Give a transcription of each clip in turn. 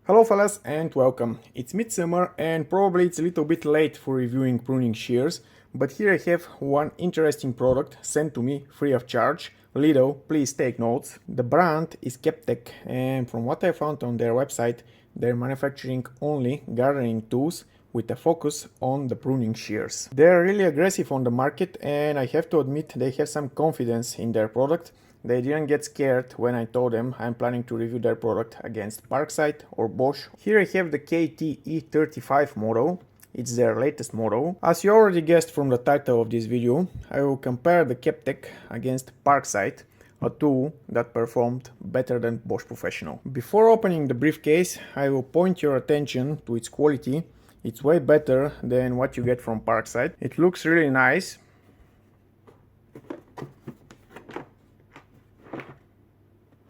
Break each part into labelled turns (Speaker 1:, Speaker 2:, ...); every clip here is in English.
Speaker 1: Hello fellas and welcome. It's midsummer and probably it's a little bit late for reviewing pruning shears, but here I have one interesting product sent to me free of charge. Lido, please take notes. The brand is Kebtek, and from what I found on their website, they're manufacturing only gardening tools with a focus on the pruning shears. They're really aggressive on the market, and I have to admit they have some confidence in their product. They didn't get scared when I told them I'm planning to review their product against Parkside or Bosch. Here I have the KTE-35 model. It's their latest model. As you already guessed from the title of this video, I will compare the Captech against Parkside, a tool that performed better than Bosch Professional. Before opening the briefcase, I will point your attention to its quality. It's way better than what you get from Parkside. It looks really nice.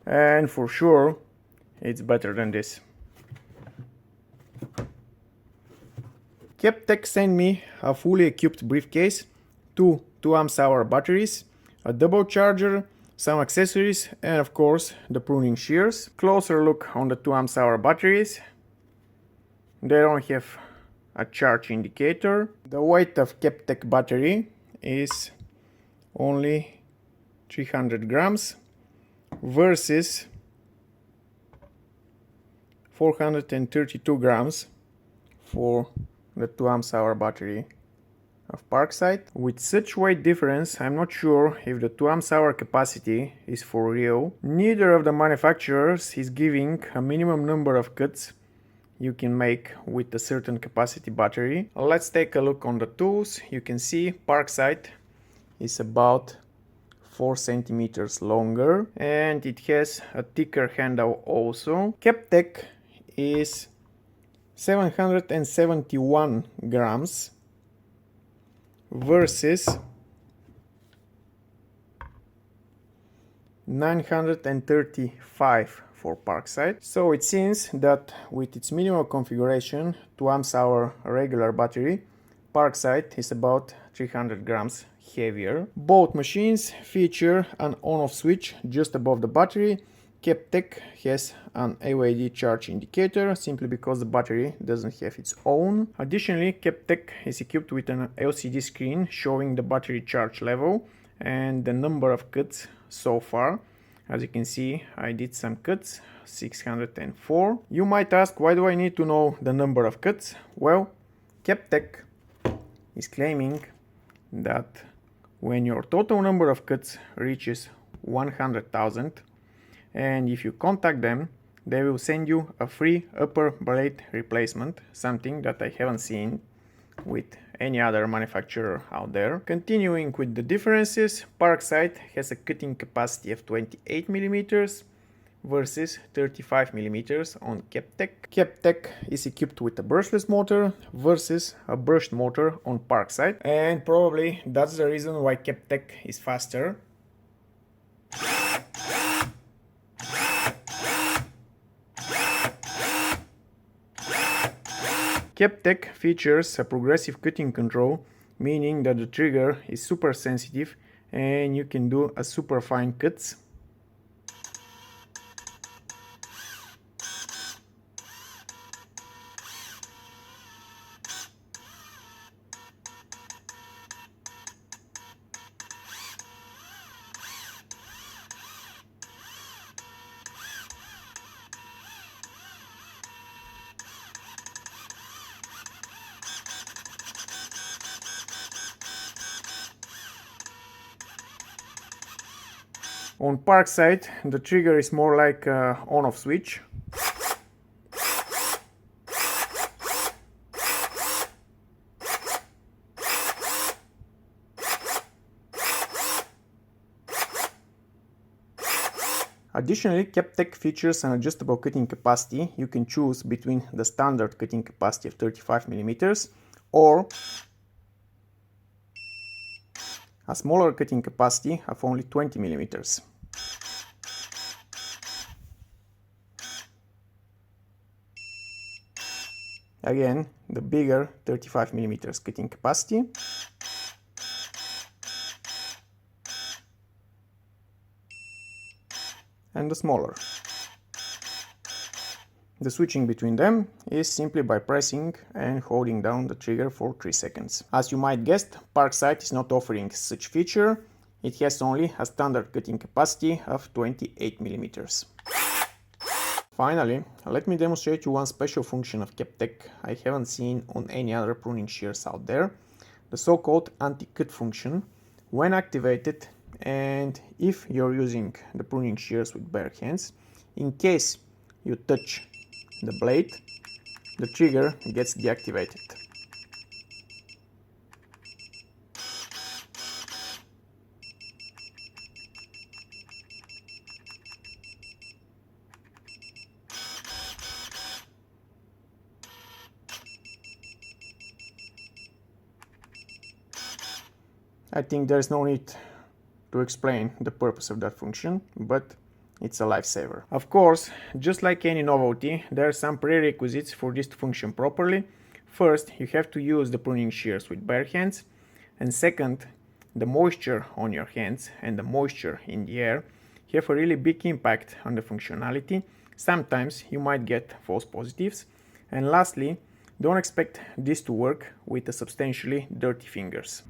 Speaker 1: And for sure, it's better than this. Captech sent me a fully equipped briefcase, two 2Ah batteries, a double charger, some accessories, and of course the pruning shears. Closer look on the 2Ah batteries. They don't have a charge indicator. The weight of Captech battery is only 300 grams. Versus 432 grams for the 2Ah battery of Parkside. With such weight difference, I'm not sure if the 2Ah capacity is for real. Neither of the manufacturers is giving a minimum number of cuts you can make with a certain capacity battery. Let's take a look on the tools. You can see Parkside is about 4 centimeters longer and it has a thicker handle also. Captech is 771 grams versus 935 for Parkside. So it seems that with its minimal configuration, 2Ah regular battery, Parkside is about 300 grams heavier. Both machines feature an on-off switch just above the battery. Kebtek has an AOD charge indicator simply because the battery doesn't have its own. Additionally, Kebtek is equipped with an LCD screen showing the battery charge level and the number of cuts so far. As you can see, I did some cuts, 604. You might ask, why do I need to know the number of cuts? Well, Kebtek is claiming that when your total number of cuts reaches 100,000 and if you contact them, they will send you a free upper blade replacement, something that I haven't seen with any other manufacturer out there. Continuing with the differences, Parkside has a cutting capacity of 28 millimeters versus 35 millimeters on Kebtek. Kebtek is equipped with a brushless motor versus a brushed motor on Parkside, and probably that's the reason why Kebtek is faster. Kebtek features a progressive cutting control, meaning that the trigger is super sensitive and you can do a super fine cuts. On Parkside, the trigger is more like an on-off switch. Additionally, Captech features an adjustable cutting capacity. You can choose between the standard cutting capacity of 35 millimeters or a smaller cutting capacity of only 20 millimeters. Again, the bigger 35 millimeters cutting capacity. And the smaller. The switching between them is simply by pressing and holding down the trigger for 3 seconds. As you might guess, Parkside is not offering such feature. It has only a standard cutting capacity of 28 mm. Finally, let me demonstrate you one special function of Kebtek I haven't seen on any other pruning shears out there, the so-called anti-cut function. When activated, and if you're using the pruning shears with bare hands, in case you touch the blade, the trigger gets deactivated. I think there's no need to explain the purpose of that function, but it's a lifesaver. Of course, just like any novelty, there are some prerequisites for this to function properly. First, you have to use the pruning shears with bare hands, and second, the moisture on your hands and the moisture in the air have a really big impact on the functionality. Sometimes you might get false positives. And lastly, don't expect this to work with substantially dirty fingers.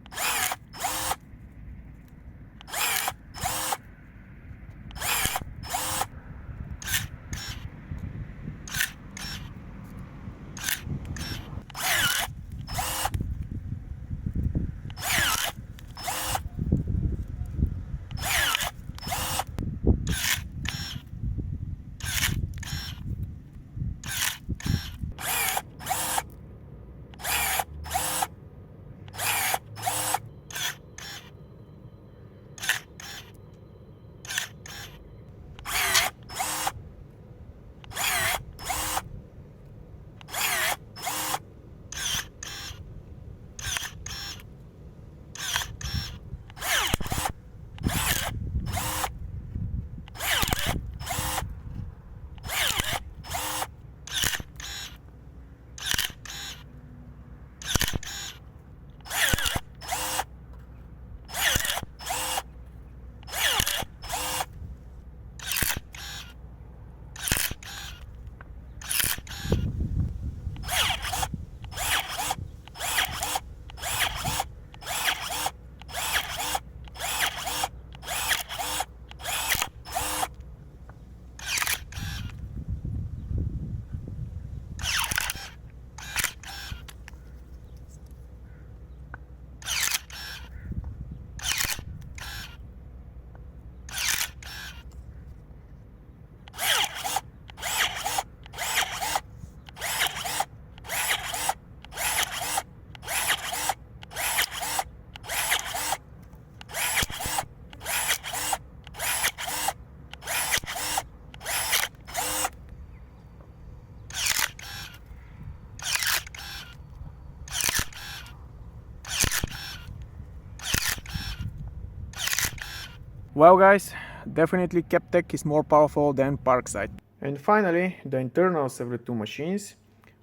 Speaker 1: Well guys, definitely Captech is more powerful than Parkside. And finally, the internals of the two machines.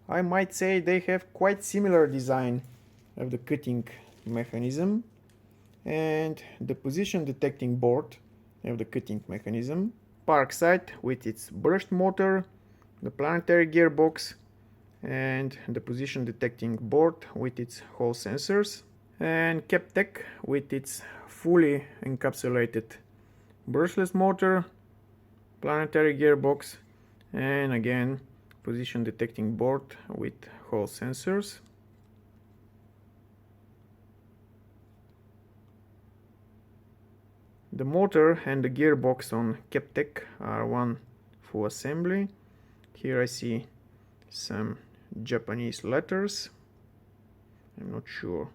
Speaker 1: I might say they have quite similar design of the cutting mechanism and the position detecting board of the cutting mechanism. Parkside with its brushed motor, the planetary gearbox and the position detecting board with its Hall sensors. And Kebtek with its fully encapsulated brushless motor, planetary gearbox, and again position detecting board with Hall sensors. The motor and the gearbox on Captech are one full assembly. Here I see some Japanese letters. I'm not sure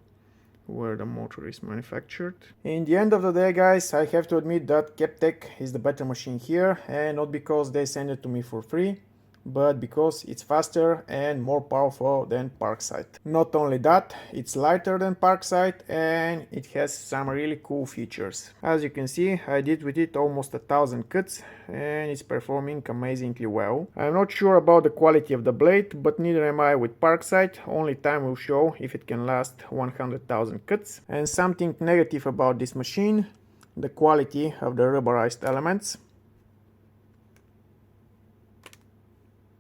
Speaker 1: where the motor is manufactured. In the end of the day guys, I have to admit that Kebtek is the better machine here, and not because they send it to me for free, but because it's faster and more powerful than Parkside. Not only that, it's lighter than Parkside and it has some really cool features. As you can see, I did with it almost 1,000 cuts and it's performing amazingly well. I'm not sure about the quality of the blade, but neither am I with Parkside. Only time will show if it can last 100,000 cuts. And something negative about this machine, the quality of the rubberized elements.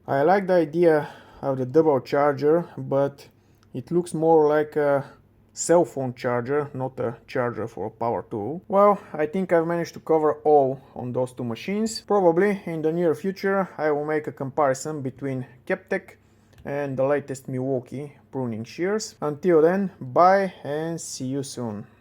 Speaker 1: I like the idea of the double charger, but it looks more like a cell phone charger, not a charger for a power tool. Well, I think I've managed to cover all on those two machines. Probably in the near future I will make a comparison between Kebtek and the latest Milwaukee pruning shears. Until then, bye and see you soon.